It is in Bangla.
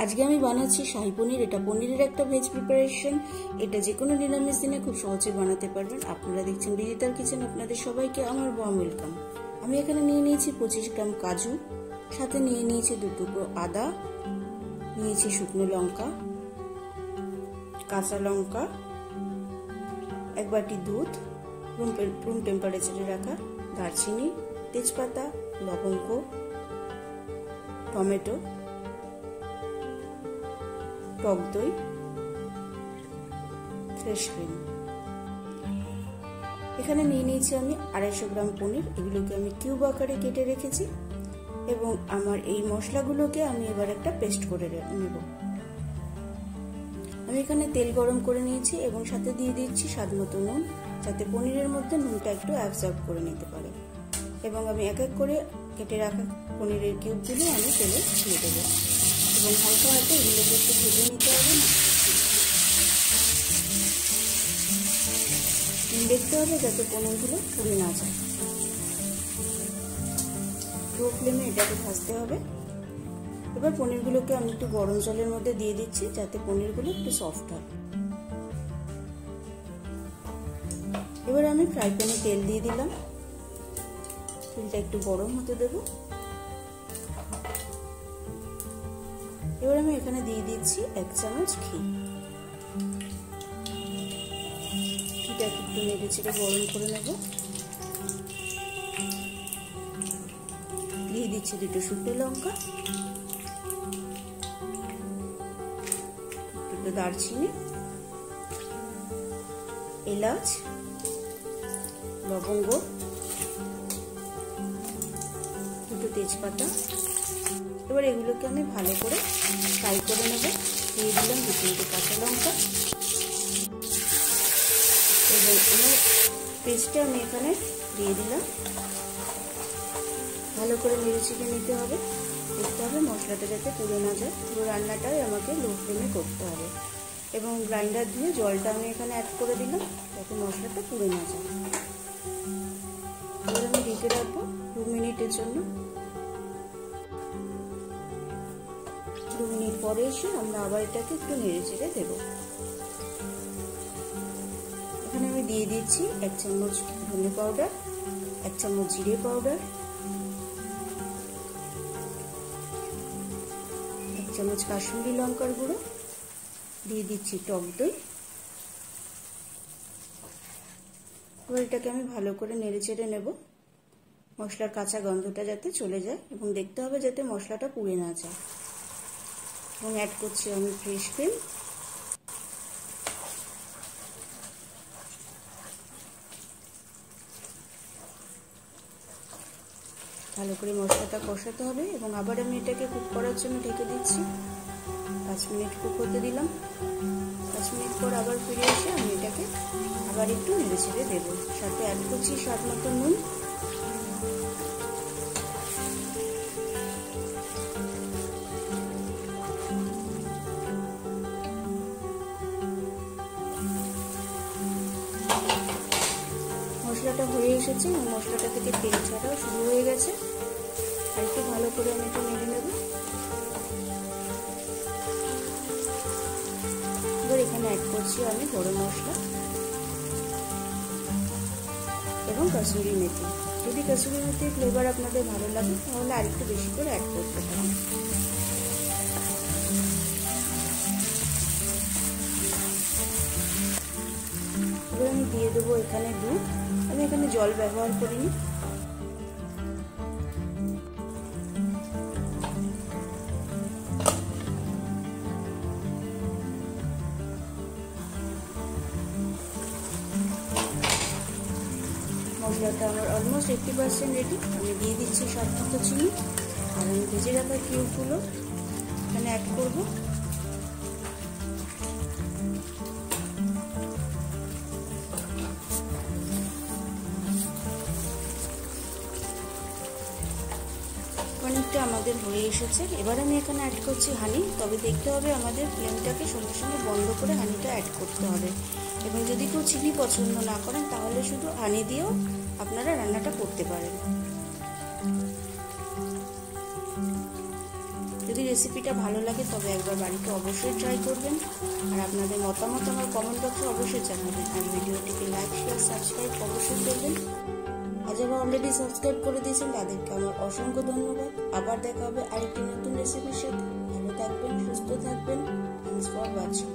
আজকে আমি বানাচ্ছি শাহী পনির। এটা পনিরের একটা ভেজ প্রিপারেশন। এটা যে কোনো নিরামিষ দিনে খুব সহজে বানাতে পারবেন। আপনারা দেখছেন বিদিতার কিচেন। আপনাদের সবাইকে আমার ওয়ার্ম ওয়েলকাম। আমি এখানে নিয়ে নিয়েছি 25 গ্রাম কাজু, সাথে নিয়ে নিয়েছি 2 টুকরো আদা, নিয়েছি শুকনো লঙ্কা, কাঁচা লঙ্কা, 1 বাটি দুধ, রুম টেম্পারেচারে রাখা, দারচিনি, তেজপাতা, লবঙ্গ, টমেটো, টক দই, ফ্রেশ ক্রিম। এখানে নিয়ে নিয়েছি আমি 250 গ্রাম পনির। এগুলোকে আমি কিউব আকারে কেটে রেখেছি এবং আমার এই মশলাগুলোকে আমি এবার একটা পেস্ট করে নেব। আমি এখানে তেল গরম করে নিয়েছি এবং সাথে দিয়ে দিচ্ছি স্বাদ মতো নুন, যাতে পনিরের মধ্যে নুনটা একটু অ্যাবজর্ব করে নিতে পারে। এবং আমি এক এক করে কেটে রাখা পনিরের কিউবগুলো আমি তেলে দিয়ে দেবো এবং হালকা হাতে এগুলোকে একটু ভেজে নিতে হবে। দেখতে হবে যাতে পনিরগুলো পুড়ে না যায়। লো ফ্লেমে এটাকে ভাজতে হবে। এবার পনিরগুলোকে আমি একটু গরম জলের মধ্যে দিয়ে দিচ্ছি, যাতে পনিরগুলো একটু সফট হয়। এবার আমি ফ্রাই প্যানে তেল দিয়ে দিলাম। তেলটা একটু গরম হতে দেব। এবার আমি এখানে দিয়ে দিচ্ছি 1 চামচ ঘি। ঘিটাকে একটু নেড়ে চেড়ে গরম করে নেব। দিয়ে দিচ্ছি 2টো শুকনো লঙ্কা, 2টো দারচিনি, এলাচ, লবঙ্গ, 2টো তেজপাতা। এবার এগুলোকে আমি ভালো করে ফ্রাই করে নেব। দিয়ে দিলাম 2-3টে কাঁচা লঙ্কা এবং আমার পেস্টটা আমি এখানে দিয়ে দিলাম। ভালো করে নেড়ে চেড়ে নিতে হবে। দেখতে হবে মশলাটা যাতে পুড়ে না যায়। পুরো রান্নাটাই আমাকে লো ফ্লেমে করতে হবে। এবং গ্রাইন্ডার দিয়ে জলটা আমি এখানে অ্যাড করে দিলাম, যাতে মশলাটা পুড়ে না যায়। এবার আমি ঢেকে রাখবো 2 মিনিটের জন্য। 2 মিনিট পরে এসে আমরা আবার এটাকে একটু নেড়ে চেড়ে দেবো। এখানে আমি দিয়ে দিচ্ছি 1 চামচ ধনে পাউডার, 1 চামচ জিরে পাউডার, 1 চামচ কাশ্মীরি লঙ্কার গুঁড়ো, দিয়ে দিচ্ছি টক দই। এবার এটাকে আমি ভালো করে নেড়ে চেড়ে নেব। মশলার কাঁচা গন্ধটা যাতে চলে যায় এবং দেখতে হবে যাতে মশলাটা পুড়ে না যায়। এবং অ্যাড করছি আমি ফ্রেশ ক্রিম। ভালো করে মশলাটা কষাতে হবে এবং আবার আমি এটাকে কুক করার জন্য ঢেকে দিচ্ছি। 5 মিনিট কুক হতে দিলাম। 5 মিনিট পর আবার ফিরে এসে আমি এটাকে আবার একটু নেড়ে ছেড়ে দেবো। সাথে অ্যাড করছি স্বাদ মতো নুন। মশলাটা হয়ে এসেছে এবং মশলাটা থেকে তেল ছাড়াও শুরু হয়ে গেছে। আর একটু ভালো করে আমি একটু নেড়ে নেব। এবার এখানে অ্যাড করছি আমি গরম মশলা এবং কাসুরি মেথি। যদি কাসুরি মেথির ফ্লেভার আপনাদের ভালো লাগে তাহলে আরেকটু বেশি করে অ্যাড করতে পারেন। এবার আমি দিয়ে দেবো এখানে দুধ। আমি এখানে জল ব্যবহার করিনি। মশলাটা আমার অলমোস্ট 80% রেডি। আমি দিয়ে দিচ্ছি স্বাদ মতো চিনি আর আমি ভেজে রাখা কিউবগুলো এখানে অ্যাড করব। পনিরটা আমাদের হয়ে এসেছে। এবার আমি এখানে অ্যাড করছি হানি। তবে দেখতে হবে আমাদের ফ্লেমটাকে সঙ্গে সঙ্গে বন্ধ করে হানিটা অ্যাড করতে হবে। এবং যদি কেউ চিনি পছন্দ না করেন তাহলে শুধু হানি দিয়েও আপনারা রান্নাটা করতে পারেন। যদি রেসিপিটা ভালো লাগে তবে একবার বাড়িতে অবশ্যই ট্রাই করবেন। আর আপনাদের মতামত আমার কমেন্ট বক্সে অবশ্যই জানাবেন। আর ভিডিওটিকে লাইক শেয়ার সাবস্ক্রাইব অবশ্যই করবেন। আর যারা অলরেডি সাবস্ক্রাইব করে দিয়েছেন তাদেরকে আমার অসংখ্য ধন্যবাদ। আবার দেখা হবে আরেকটি নতুন রেসিপির সাথে। ভালো থাকবেন, সুস্থ থাকবেন। Thanks for watching.